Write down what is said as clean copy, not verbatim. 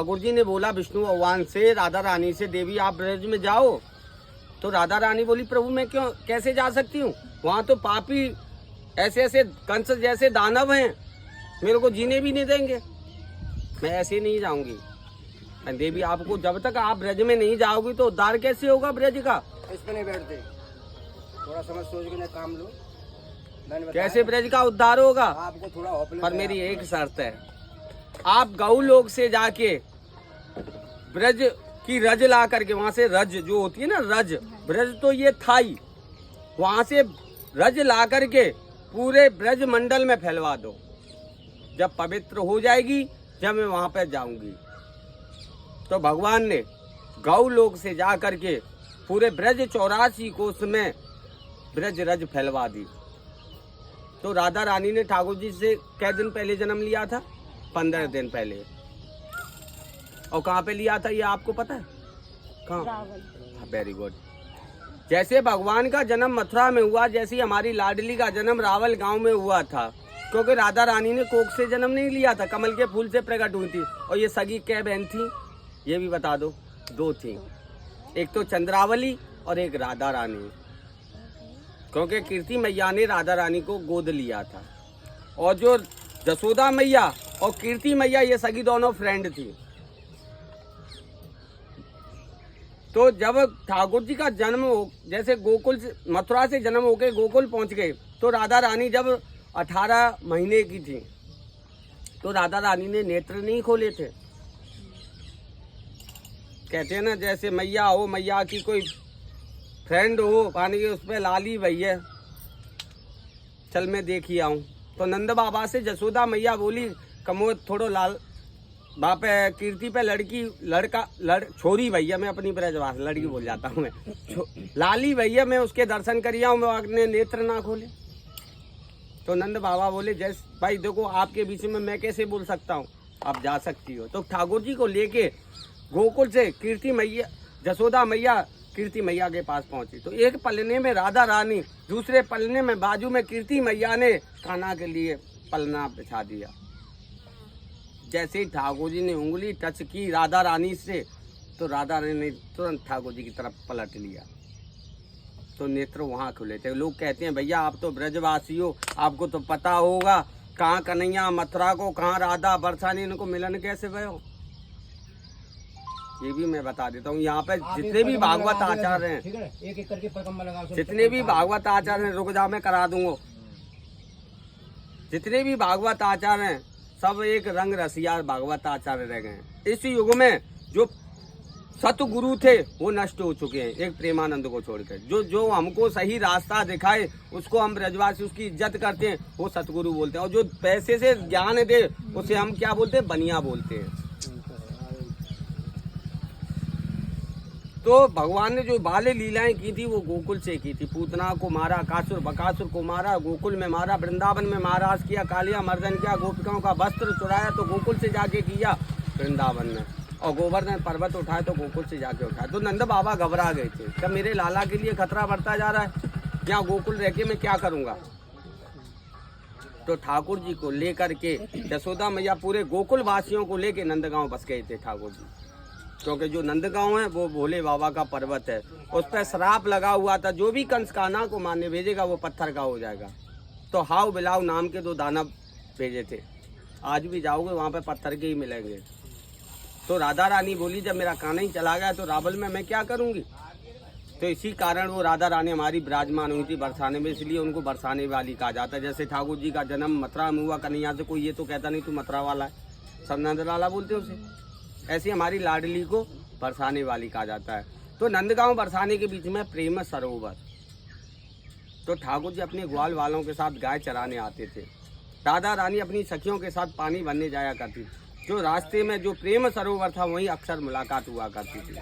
ठाकुर जी ने बोला विष्णु भगवान से, राधा रानी से, देवी आप ब्रज में जाओ। तो राधा रानी बोली प्रभु मैं क्यों कैसे जा सकती हूँ, वहाँ तो पापी ऐसे ऐसे कंस जैसे दानव हैं, मेरे को जीने भी नहीं देंगे, मैं ऐसे नहीं जाऊंगी। देवी आपको जब तक आप ब्रज में नहीं जाओगी तो उद्धार कैसे होगा ब्रज का? इस पे नहीं बैठते, थोड़ा समझ सोच के काम लो। कैसे ब्रज का उद्धार होगा? आपको थोड़ा पर मेरी एक शर्त है, आप गौ लोक से जाके ब्रज की रज ला करके, वहां से रज जो होती है ना, रज ब्रज तो ये थाई, वहां से रज ला करके पूरे ब्रज मंडल में फैलवा दो। जब पवित्र हो जाएगी, जब मैं वहां पर जाऊंगी। तो भगवान ने गौ लोक से जा करके पूरे ब्रज 84 कोस में ब्रज रज फैलवा दी। तो राधा रानी ने ठाकुर जी से कै दिन पहले जन्म लिया था? 15 दिन पहले। और कहाँ पे लिया था ये आपको पता है? कहाँ? Very good. जैसे भगवान का जन्म मथुरा में हुआ, जैसे ही हमारी लाडली का जन्म रावल गांव में हुआ था, क्योंकि राधा रानी ने कोख से जन्म नहीं लिया था, कमल के फूल से प्रकट हुई थी। और ये सगी कै बहन थी ये भी बता दो? 2 थी, एक तो चंद्रावली और एक राधा रानी, क्योंकि कीर्ति मैया ने राधा रानी को गोद लिया था। और जो जसोदा मैया और कीर्ति मैया ये सगी दोनों फ्रेंड थी। तो जब ठाकुर जी का जन्म हो, जैसे गोकुल से मथुरा से जन्म होके गोकुल पहुंच गए, तो राधा रानी जब 18 महीने की थी तो राधा रानी ने नेत्र नहीं खोले थे। कहते हैं ना, जैसे मैया हो, मैया की कोई फ्रेंड हो, पानी के उस पर लाली भैया चल मैं देखी आऊं। तो नंद बाबा से जसोदा मैया बोली कमो थोड़ो लाल बाप कीर्ति पे छोरी भैया, मैं अपनी ब्रजवास लड़की बोल जाता हूँ मैं, लाली भैया मैं उसके दर्शन करिया हूँ, मैं अपने नेत्र ना खोले। तो नंद बाबा बोले जैस भाई देखो आपके बीच में मैं कैसे बोल सकता हूँ, आप जा सकती हो। तो ठाकुर जी को लेके गोकुल से कीर्ति मैया, जसोदा मैया कीर्ति मैया के पास पहुंची। तो एक पलने में राधा रानी, दूसरे पलने में बाजू में कीर्ति मैया ने कान्हा के लिए पलना बिछा दिया। जैसे ही ठाकुर जी ने उंगली टच की राधा रानी से, तो राधा रानी ने तुरंत ठाकुर जी की तरफ पलट लिया। तो नेत्र वहां खुले थे। लोग कहते हैं भैया आप तो ब्रजवासी हो, आपको तो पता होगा कहाँ कन्हैया मथुरा को, कहाँ राधा बरसाने, इनको मिलन कैसे भयो, ये भी मैं बता देता हूँ। यहाँ पे जितने भी भागवत आचार्य हैं, एक एक करके परिक्रमा लगाओ, जितने भी भागवत आचार्य हैं, रुक जा मैं करा दूंगा, जितने भी भागवत आचार्य हैं सब एक रंग रसिया भागवत आचार्य रह गए। इस युग में जो सतगुरु थे वो नष्ट हो चुके हैं, एक प्रेमानंद को छोड़कर। जो हमको सही रास्ता दिखाए उसको हम ब्रजवासी उसकी इज्जत करते हैं, वो सतगुरु बोलते हैं। और जो पैसे से ज्ञान दे उसे हम क्या बोलते हैं? बनिया बोलते हैं। तो भगवान ने जो बाले लीलाएं की थी वो गोकुल से की थी। पूतना को मारा, कासुर बकासुर को मारा, गोकुल में मारा, वृंदावन में महाराज किया, कालिया मर्दन किया, गोपिकाओं का वस्त्र चुराया तो गोकुल से जाके किया वृंदावन में, और गोवर्धन पर्वत उठाया तो गोकुल से जाके उठाया। तो नंद बाबा घबरा गए थे, क्या मेरे लाला के लिए खतरा बढ़ता जा रहा है, यहाँ गोकुल रह के मैं क्या करूँगा। तो ठाकुर जी को लेकर के यशोदा मैया पूरे गोकुल वासियों को लेके नंदगांव बस गए थे ठाकुर जी, क्योंकि जो नंदगांव है वो भोले बाबा का पर्वत है, उस पर श्राप लगा हुआ था, जो भी कंस कान्हा को मारने भेजेगा वो पत्थर का हो जाएगा। तो हाउ बिलाव नाम के 2 दानव भेजे थे, आज भी जाओगे वहाँ पे पत्थर के ही मिलेंगे। तो राधा रानी बोली जब मेरा कान्हा ही चला गया तो रावल में मैं क्या करूँगी। तो इसी कारण वो राधा रानी हमारी विराजमान हुई थी बरसाने में, इसलिए उनको बरसाने वाली कहा जाता है। जैसे ठाकुर जी का जन्म मथुरा में हुआ, कन्हैया से कोई ये तो कहता नहीं तू मथुरा वाला है, सब नंद लाला बोलते उसे, ऐसी हमारी लाडली को बरसाने वाली कहा जाता है। तो नंदगांव बरसाने के बीच में प्रेम सरोवर। तो ठाकुर जी अपने ग्वाल वालों के साथ गाय चराने आते थे, राधा रानी अपनी सखियों के साथ पानी भरने जाया करती थी। जो रास्ते में जो प्रेम सरोवर था वहीं अक्सर मुलाकात हुआ करती थी।